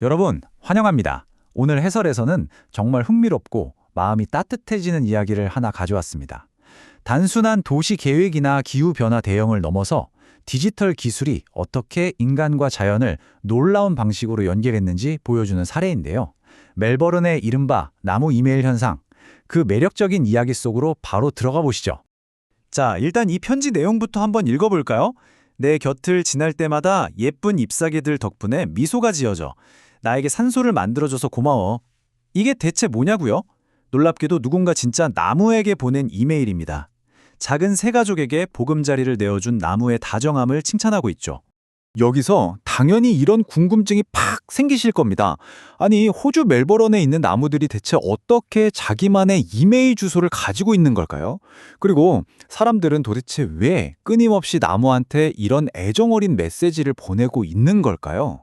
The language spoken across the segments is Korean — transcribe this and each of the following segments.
여러분, 환영합니다. 오늘 해설에서는 정말 흥미롭고 마음이 따뜻해지는 이야기를 하나 가져왔습니다. 단순한 도시 계획이나 기후변화 대응을 넘어서 디지털 기술이 어떻게 인간과 자연을 놀라운 방식으로 연결했는지 보여주는 사례인데요. 멜버른의 이른바 나무 이메일 현상, 그 매력적인 이야기 속으로 바로 들어가 보시죠. 자, 일단 이 편지 내용부터 한번 읽어볼까요? 내 곁을 지날 때마다 예쁜 잎사귀들 덕분에 미소가 지어져. 나에게 산소를 만들어줘서 고마워. 이게 대체 뭐냐고요? 놀랍게도 누군가 진짜 나무에게 보낸 이메일입니다. 작은 새 가족에게 보금자리를 내어준 나무의 다정함을 칭찬하고 있죠. 여기서 당연히 이런 궁금증이 팍 생기실 겁니다. 아니, 호주 멜버른에 있는 나무들이 대체 어떻게 자기만의 이메일 주소를 가지고 있는 걸까요? 그리고 사람들은 도대체 왜 끊임없이 나무한테 이런 애정어린 메시지를 보내고 있는 걸까요?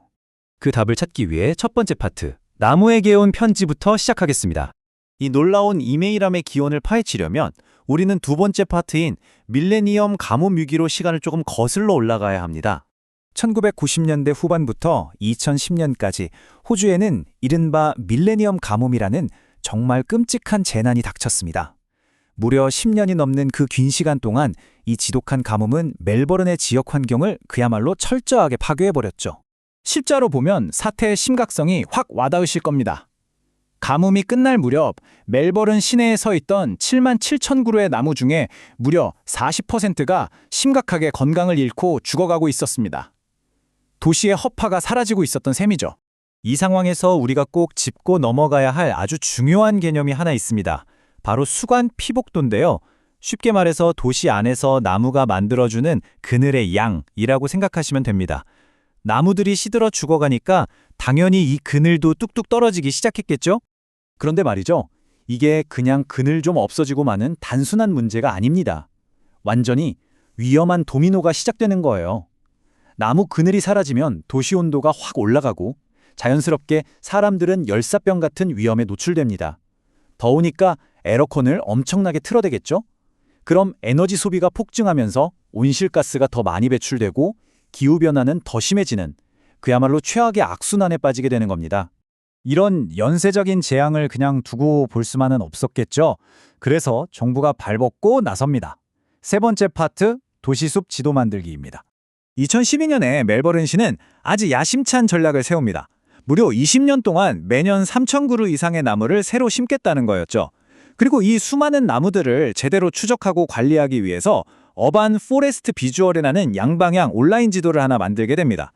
그 답을 찾기 위해 첫 번째 파트, 나무에게 온 편지부터 시작하겠습니다. 이 놀라운 이메일함의 기원을 파헤치려면 우리는 두 번째 파트인 밀레니엄 가뭄 위기로 시간을 조금 거슬러 올라가야 합니다. 1990년대 후반부터 2010년까지 호주에는 이른바 밀레니엄 가뭄이라는 정말 끔찍한 재난이 닥쳤습니다. 무려 10년이 넘는 그 긴 시간 동안 이 지독한 가뭄은 멜버른의 지역 환경을 그야말로 철저하게 파괴해버렸죠. 실자로 보면 사태의 심각성이 확 와닿으실 겁니다. 가뭄이 끝날 무렵 멜버른 시내에 서 있던 7만 7천 그루의 나무 중에 무려 40%가 심각하게 건강을 잃고 죽어가고 있었습니다. 도시의 허파가 사라지고 있었던 셈이죠. 이 상황에서 우리가 꼭 짚고 넘어가야 할 아주 중요한 개념이 하나 있습니다. 바로 수관 피복도인데요. 쉽게 말해서 도시 안에서 나무가 만들어주는 그늘의 양이라고 생각하시면 됩니다. 나무들이 시들어 죽어가니까 당연히 이 그늘도 뚝뚝 떨어지기 시작했겠죠? 그런데 말이죠. 이게 그냥 그늘 좀 없어지고 마는 단순한 문제가 아닙니다. 완전히 위험한 도미노가 시작되는 거예요. 나무 그늘이 사라지면 도시 온도가 확 올라가고 자연스럽게 사람들은 열사병 같은 위험에 노출됩니다. 더우니까 에어컨을 엄청나게 틀어대겠죠? 그럼 에너지 소비가 폭증하면서 온실가스가 더 많이 배출되고 기후변화는 더 심해지는 그야말로 최악의 악순환에 빠지게 되는 겁니다. 이런 연쇄적인 재앙을 그냥 두고 볼 수만은 없었겠죠. 그래서 정부가 발벗고 나섭니다. 세 번째 파트, 도시숲 지도 만들기입니다. 2012년에 멜버른시는 아주 야심찬 전략을 세웁니다. 무려 20년 동안 매년 3천 그루 이상의 나무를 새로 심겠다는 거였죠. 그리고 이 수많은 나무들을 제대로 추적하고 관리하기 위해서 어반 포레스트 비주얼이라는 양방향 온라인 지도를 하나 만들게 됩니다.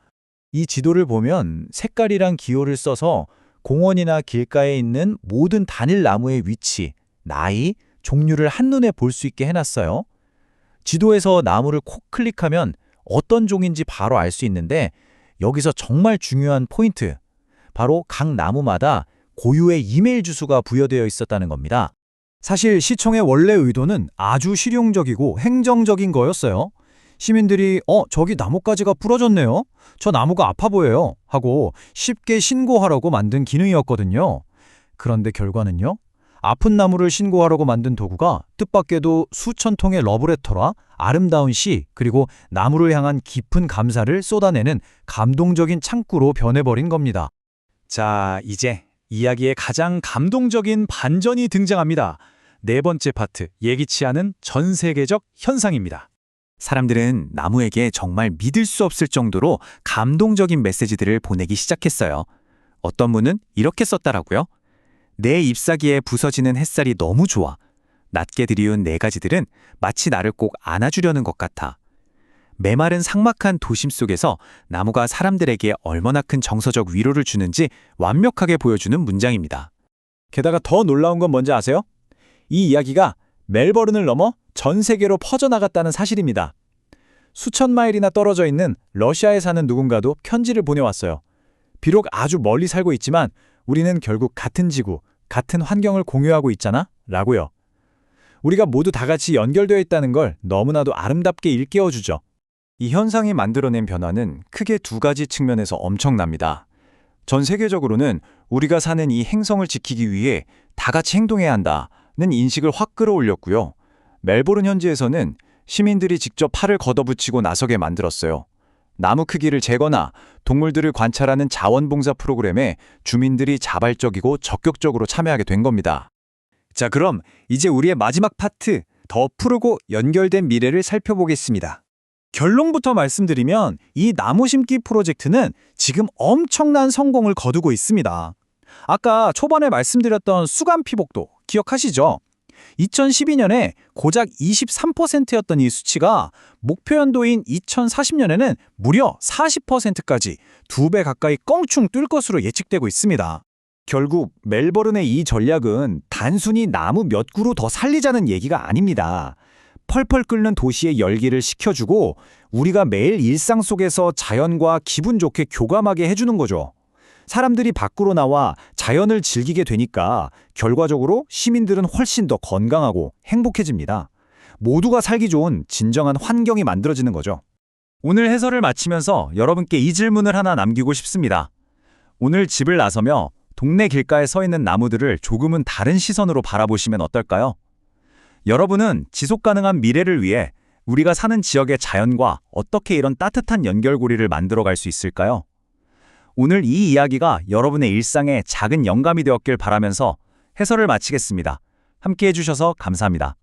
이 지도를 보면 색깔이랑 기호를 써서 공원이나 길가에 있는 모든 단일 나무의 위치, 나이, 종류를 한눈에 볼 수 있게 해놨어요. 지도에서 나무를 콕 클릭하면 어떤 종인지 바로 알 수 있는데 여기서 정말 중요한 포인트, 바로 각 나무마다 고유의 이메일 주소가 부여되어 있었다는 겁니다. 사실 시청의 원래 의도는 아주 실용적이고 행정적인 거였어요. 시민들이 저기 나뭇가지가 부러졌네요. 저 나무가 아파 보여요. 하고 쉽게 신고하라고 만든 기능이었거든요. 그런데 결과는요? 아픈 나무를 신고하라고 만든 도구가 뜻밖에도 수천 통의 러브레터와 아름다운 시, 그리고 나무를 향한 깊은 감사를 쏟아내는 감동적인 창구로 변해버린 겁니다. 자, 이제 이야기의 가장 감동적인 반전이 등장합니다. 네 번째 파트, 예기치 않은 전 세계적 현상입니다. 사람들은 나무에게 정말 믿을 수 없을 정도로 감동적인 메시지들을 보내기 시작했어요. 어떤 분은 이렇게 썼다라고요. 내 잎사귀에 부서지는 햇살이 너무 좋아. 낮게 들이운 네 가지들은 마치 나를 꼭 안아주려는 것 같아. 메마른 삭막한 도심 속에서 나무가 사람들에게 얼마나 큰 정서적 위로를 주는지 완벽하게 보여주는 문장입니다. 게다가 더 놀라운 건 뭔지 아세요? 이 이야기가 멜버른을 넘어 전 세계로 퍼져나갔다는 사실입니다. 수천 마일이나 떨어져 있는 러시아에 사는 누군가도 편지를 보내왔어요. 비록 아주 멀리 살고 있지만 우리는 결국 같은 지구, 같은 환경을 공유하고 있잖아? 라고요. 우리가 모두 다 같이 연결되어 있다는 걸 너무나도 아름답게 일깨워주죠. 이 현상이 만들어낸 변화는 크게 두 가지 측면에서 엄청납니다. 전 세계적으로는 우리가 사는 이 행성을 지키기 위해 다 같이 행동해야 한다는 인식을 확 끌어올렸고요. 멜버른 현지에서는 시민들이 직접 팔을 걷어붙이고 나서게 만들었어요. 나무 크기를 재거나 동물들을 관찰하는 자원봉사 프로그램에 주민들이 자발적이고 적극적으로 참여하게 된 겁니다. 자, 그럼 이제 우리의 마지막 파트, 더 푸르고 연결된 미래를 살펴보겠습니다. 결론부터 말씀드리면 이 나무 심기 프로젝트는 지금 엄청난 성공을 거두고 있습니다. 아까 초반에 말씀드렸던 수감 피복도 기억하시죠? 2012년에 고작 23%였던 이 수치가 목표 연도인 2040년에는 무려 40%까지 2배 가까이 껑충 뛸 것으로 예측되고 있습니다. 결국 멜버른의 이 전략은 단순히 나무 몇 그루 더 살리자는 얘기가 아닙니다. 펄펄 끓는 도시의 열기를 식혀주고 우리가 매일 일상 속에서 자연과 기분 좋게 교감하게 해주는 거죠. 사람들이 밖으로 나와 자연을 즐기게 되니까 결과적으로 시민들은 훨씬 더 건강하고 행복해집니다. 모두가 살기 좋은 진정한 환경이 만들어지는 거죠. 오늘 해설을 마치면서 여러분께 이 질문을 하나 남기고 싶습니다. 오늘 집을 나서며 동네 길가에 서 있는 나무들을 조금은 다른 시선으로 바라보시면 어떨까요? 여러분은 지속 가능한 미래를 위해 우리가 사는 지역의 자연과 어떻게 이런 따뜻한 연결고리를 만들어갈 수 있을까요? 오늘 이 이야기가 여러분의 일상에 작은 영감이 되었길 바라면서 해설을 마치겠습니다. 함께 해주셔서 감사합니다.